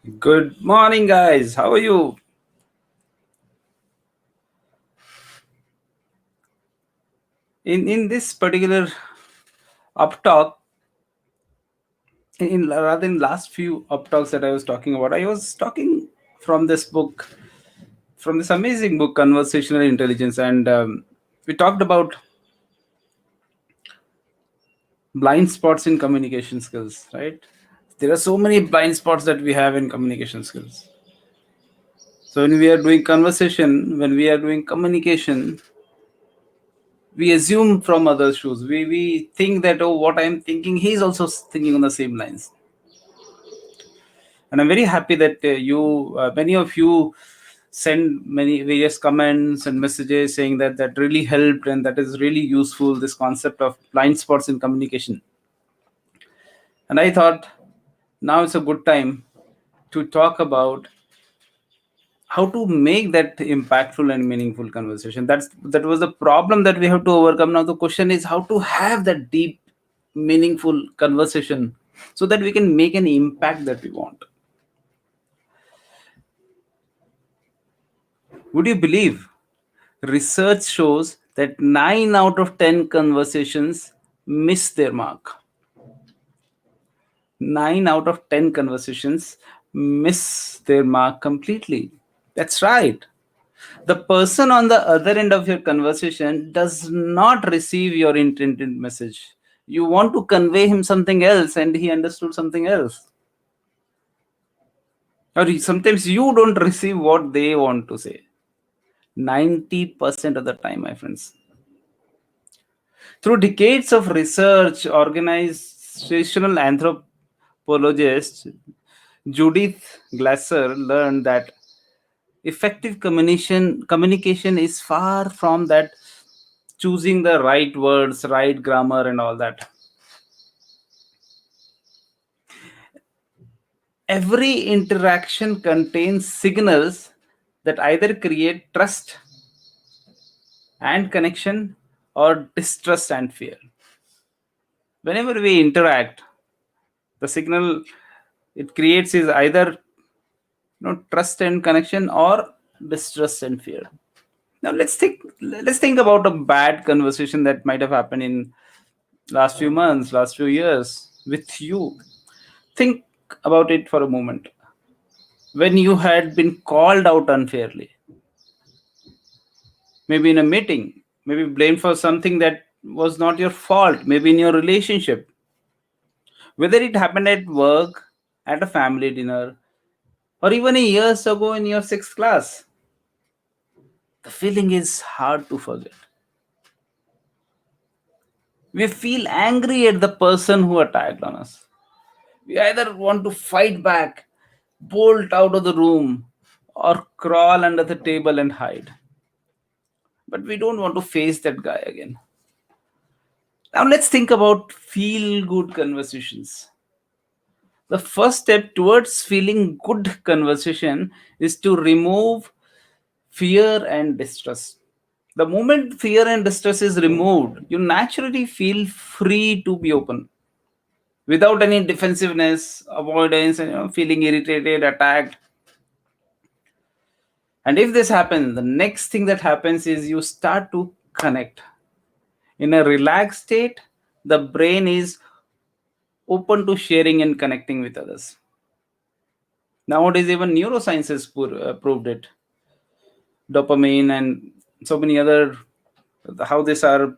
Good morning, guys. How are you? In this particular up talk, in rather in last few up talks that I was talking about, I was talking from this book, from this amazing book, Conversational Intelligence, and we talked about blind spots in communication skills. Right? There are so many blind spots that we have in communication skills. So when we are doing conversation, when we are doing communication, we assume from others' shoes. We think that, oh, what I'm thinking, he's also thinking on the same lines. And I'm very happy that many of you send many various comments and messages saying that that really helped and that is really useful, this concept of blind spots in communication. And I thought now it's a good time to talk about how to make that impactful and meaningful conversation. That was the problem that we have to overcome. Now the question is how to have that deep meaningful conversation so that we can make an impact that we want. Would you believe research shows that 9 out of 10 conversations miss their mark? 9 out of 10 conversations miss their mark completely. That's right. The person on the other end of your conversation does not receive your intended message. You want to convey him something else and he understood something else. Or sometimes you don't receive what they want to say. 90% of the time, my friends. Through decades of research, organizational anthropologist Judith Glaser learned that effective communication is far from that choosing the right words, right grammar, and all that. Every interaction contains signals that either create trust and connection or distrust and fear. Whenever we interact, the signal it creates is either trust and connection or distrust and fear. Now let's think about a bad conversation that might have happened in last few months, last few years with you. Think about it for a moment. When you had been called out unfairly, maybe in a meeting, maybe blamed for something that was not your fault, maybe in your relationship, whether it happened at work, at a family dinner, or even a years ago in your sixth class, the feeling is hard to forget. We feel angry at the person who attacked on us. We either want to fight back, bolt out of the room, or crawl under the table and hide. But we don't want to face that guy again. Now let's think about feel good conversations. The first step towards feeling good conversation is to remove fear and distrust. The moment fear and distress is removed, you naturally feel free to be open without any defensiveness, avoidance, and feeling irritated, attacked. And if this happens, the next thing that happens is you start to connect. In a relaxed state, the brain is open to sharing and connecting with others. Nowadays, even neuroscience has proved it. Dopamine and so many other how these are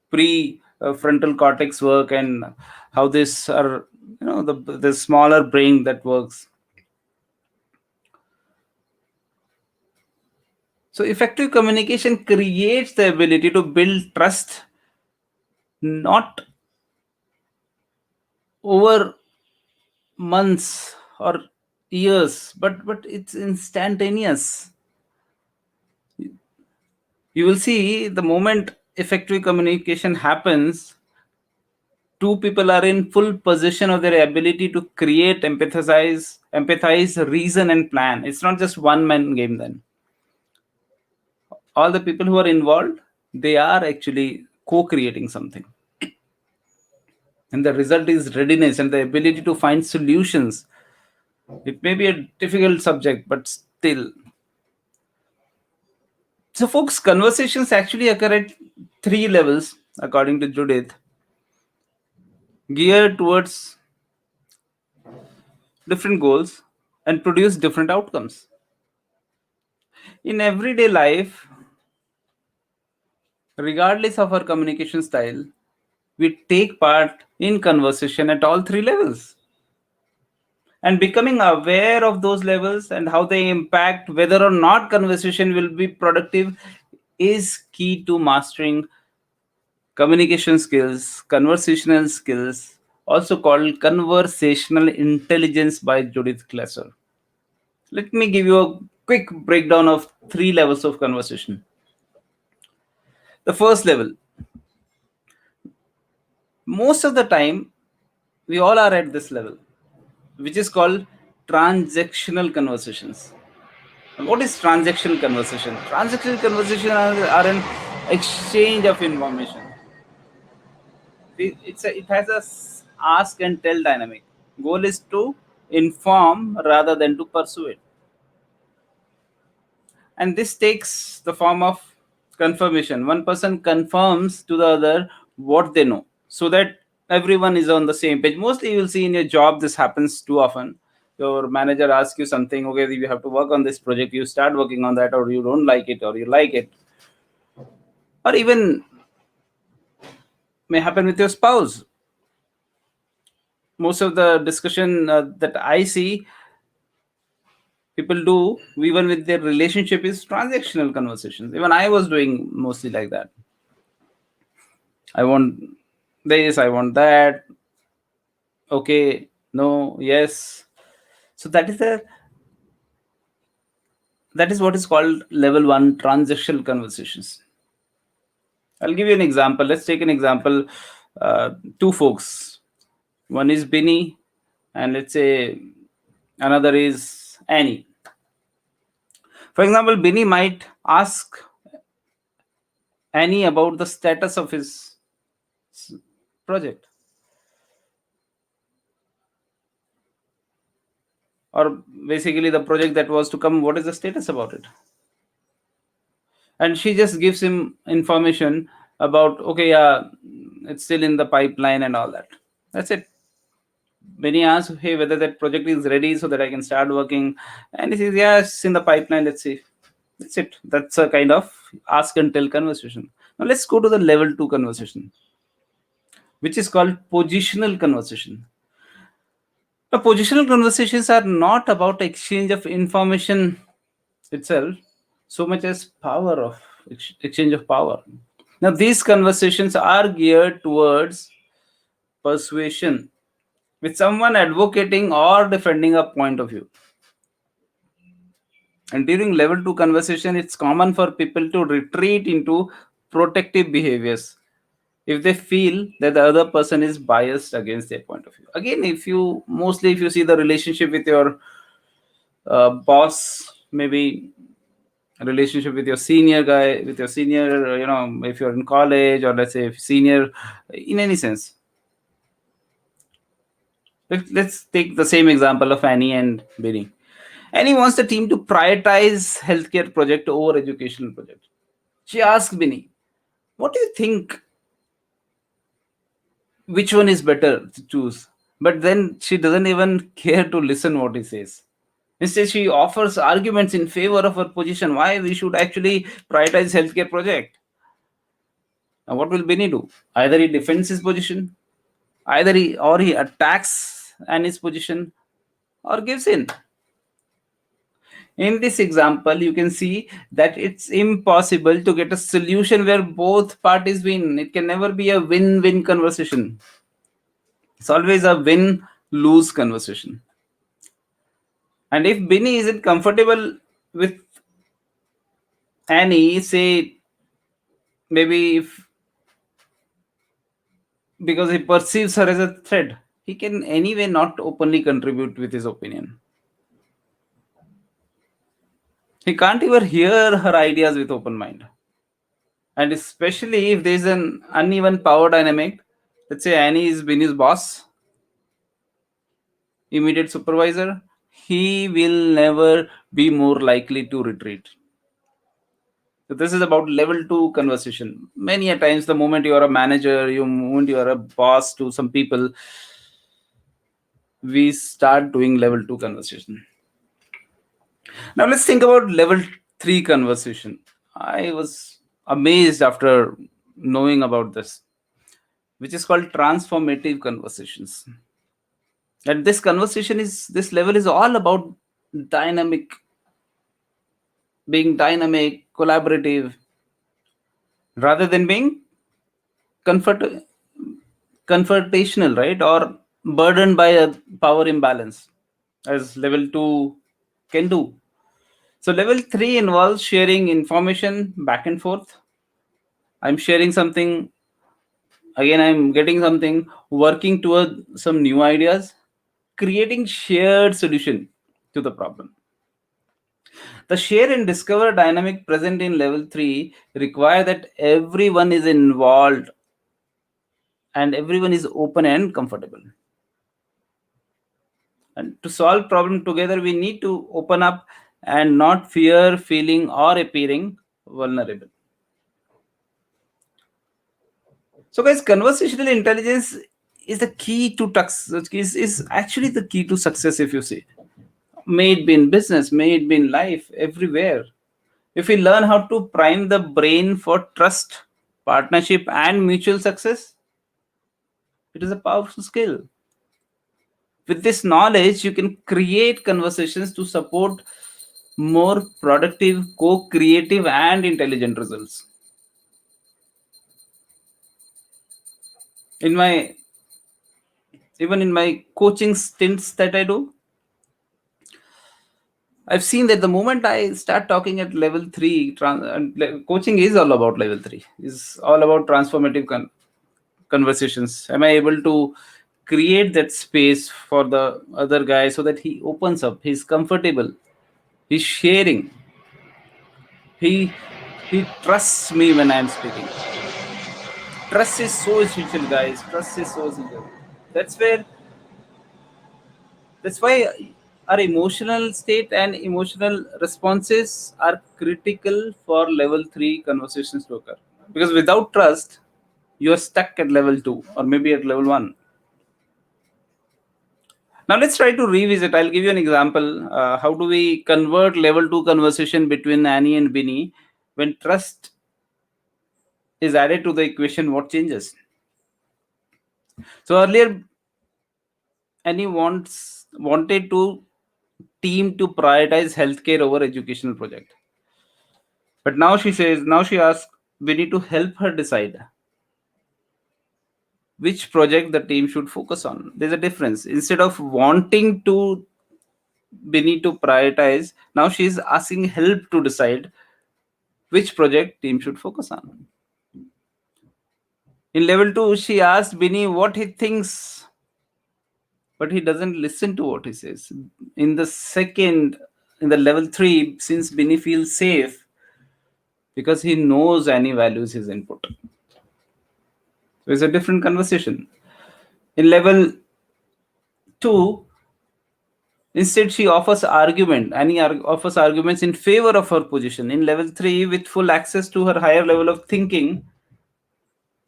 pre-frontal cortex work and how this are the smaller brain that works. So effective communication creates the ability to build trust not over months or years, but it's instantaneous. You will see the moment effective communication happens, two people are in full possession of their ability to create, empathize, reason, and plan. It's not just one man game then. All the people who are involved, they are actually co-creating something. And the result is readiness and the ability to find solutions It may be a difficult subject, but still. So, folks, conversations actually occur at three levels, according to Judith, geared towards different goals and produce different outcomes. In everyday life, regardless of our communication style, we take part in conversation at all three levels. And becoming aware of those levels and how they impact whether or not conversation will be productive is key to mastering communication skills, conversational skills, also called conversational intelligence by Judith Klasser. Let me give you a quick breakdown of three levels of conversation. The first level, most of the time, we all are at this level, which is called transactional conversations. What is transactional conversation? Transactional conversation are an exchange of information. It has a ask and tell dynamic. Goal is to inform rather than to persuade. And this takes the form of confirmation. One person confirms to the other what they know, so that everyone is on the same page. Mostly you will see in your job this happens too often. Your manager asks you something, okay, you have to work on this project, you start working on that, or you don't like it, or you like it. Or even may happen with your spouse. Most of the discussion that I see people do, even with their relationship, is transactional conversations. Even I was doing mostly like that. I want this, I want that. Okay, no, yes. So that is what is called level one transactional conversations. I'll give you an example. Let's take an example. Two folks. One is Binny, and let's say another is Annie. For example, Binny might ask Annie about the status of his project, or basically the project that was to come. What is the status about it? And she just gives him information about, okay, yeah, it's still in the pipeline and all that. That's it. When he asks, hey, whether that project is ready so that I can start working, and he says, yeah, it's in the pipeline, let's see. That's it. That's a kind of ask and tell conversation. Now let's go to the level 2 conversation, which is called positional conversation. Now, positional conversations are not about exchange of information itself so much as power of exchange of power. Now these conversations are geared towards persuasion, with someone advocating or defending a point of view. And during level 2 conversation, it's common for people to retreat into protective behaviors if they feel that the other person is biased against their point of view. Again, if you see the relationship with your boss, maybe a relationship with your senior guy, with your senior, if you're in college, or let's say if senior, in any sense. Let's take the same example of Annie and Benny. Annie wants the team to prioritize healthcare project over educational project. She asked Benny, what do you think, which one is better to choose? But then she doesn't even care to listen what he says. Instead, she offers arguments in favor of her position why we should actually prioritize healthcare project. Now, what will Benny do? Either he defends his position, he attacks Annie's position, or gives in. In this example, you can see that it's impossible to get a solution where both parties win. It can never be a win-win conversation. It's always a win-lose conversation. And if Binny isn't comfortable with Annie, say maybe if because he perceives her as a threat, he can anyway not openly contribute with his opinion. He can't even hear her ideas with open mind. And especially if there's an uneven power dynamic, let's say Annie is Binny's boss, immediate supervisor, he will never be more likely to retreat. So this is about level 2 conversation. Many a times, the moment you are a manager, you moment you are a boss to some people, we start doing level 2 conversation. Now let's think about level 3 conversation. I was amazed after knowing about this, which is called transformative conversations. And this level is all about dynamic, being dynamic, collaborative, rather than being comfort, confrontational, right? Or burdened by a power imbalance, as level 2 can do. So level 3 involves sharing information back and forth. I'm sharing something, again I'm getting something, working toward some new ideas, creating shared solution to the problem. The share and discover dynamic present in level 3 require that everyone is involved and everyone is open and comfortable. And to solve problem together, we need to open up and not fear feeling or appearing vulnerable. So, guys, conversational intelligence is the key to is actually the key to success. If you see, may it be in business, may it be in life, everywhere. If we learn how to prime the brain for trust, partnership, and mutual success, it is a powerful skill. With this knowledge, you can create conversations to support more productive, co-creative, and intelligent results. In my even in my coaching stints that I do, I've seen that the moment I start talking at level 3, coaching is all about level 3. Is all about transformative conversations. Am I able to create that space for the other guy so that he opens up, he's comfortable, he's sharing, he he trusts me when I'm speaking. Trust is so essential, guys. Trust is so essential. That's where that's why our emotional state and emotional responses are critical for level 3 conversations to occur. Because without trust, you are stuck at level 2 or maybe at level 1. Now let's try to revisit. I'll give you an example. How do we convert level 2 conversation between Annie and Binny? When trust is added to the equation, what changes? So earlier, Annie wanted to team to prioritize healthcare over educational project. But now she asks Binny to help her decide which project the team should focus on. There's a difference. Instead of wanting to Binny to prioritize, now she's asking help to decide which project team should focus on. In level 2, she asked Binny what he thinks, but he doesn't listen to what he says. In the second, in the level 3, since Binny feels safe because he knows Annie values his input. So it's a different conversation. In level 2, instead she offers argument. Annie offers arguments in favor of her position. In level 3, with full access to her higher level of thinking,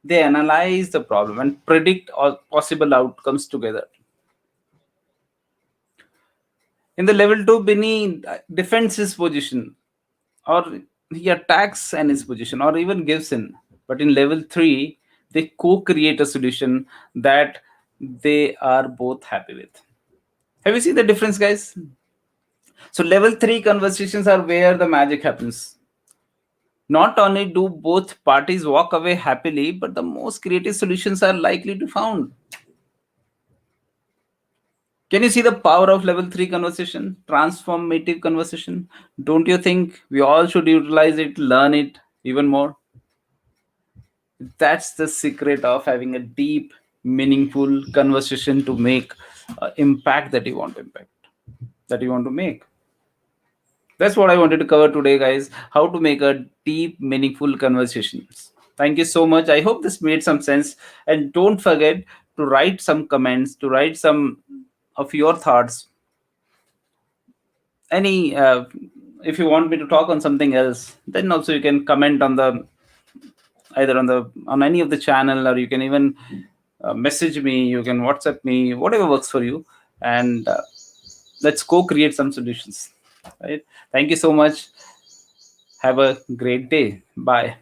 they analyze the problem and predict all possible outcomes together. In the level 2, Binny defends his position, or he attacks Annie's position, or even gives in. But in level 3, they co-create a solution that they are both happy with. Have you seen the difference, guys? So level 3 conversations are where the magic happens. Not only do both parties walk away happily, but the most creative solutions are likely to found. Can you see the power of level 3 conversation, transformative conversation? Don't you think we all should utilize it, learn it even more? That's the secret of having a deep, meaningful conversation to make impact that you want to impact, that you want to make. That's what I wanted to cover today, guys. How to make a deep, meaningful conversations. Thank you so much. I hope this made some sense. And don't forget to write some comments, to write some of your thoughts any if you want me to talk on something else, then also you can comment on the either on any of the channel, or you can even message me, you can WhatsApp me, whatever works for you, and let's co-create some solutions. Right? Thank you so much. Have a great day. Bye.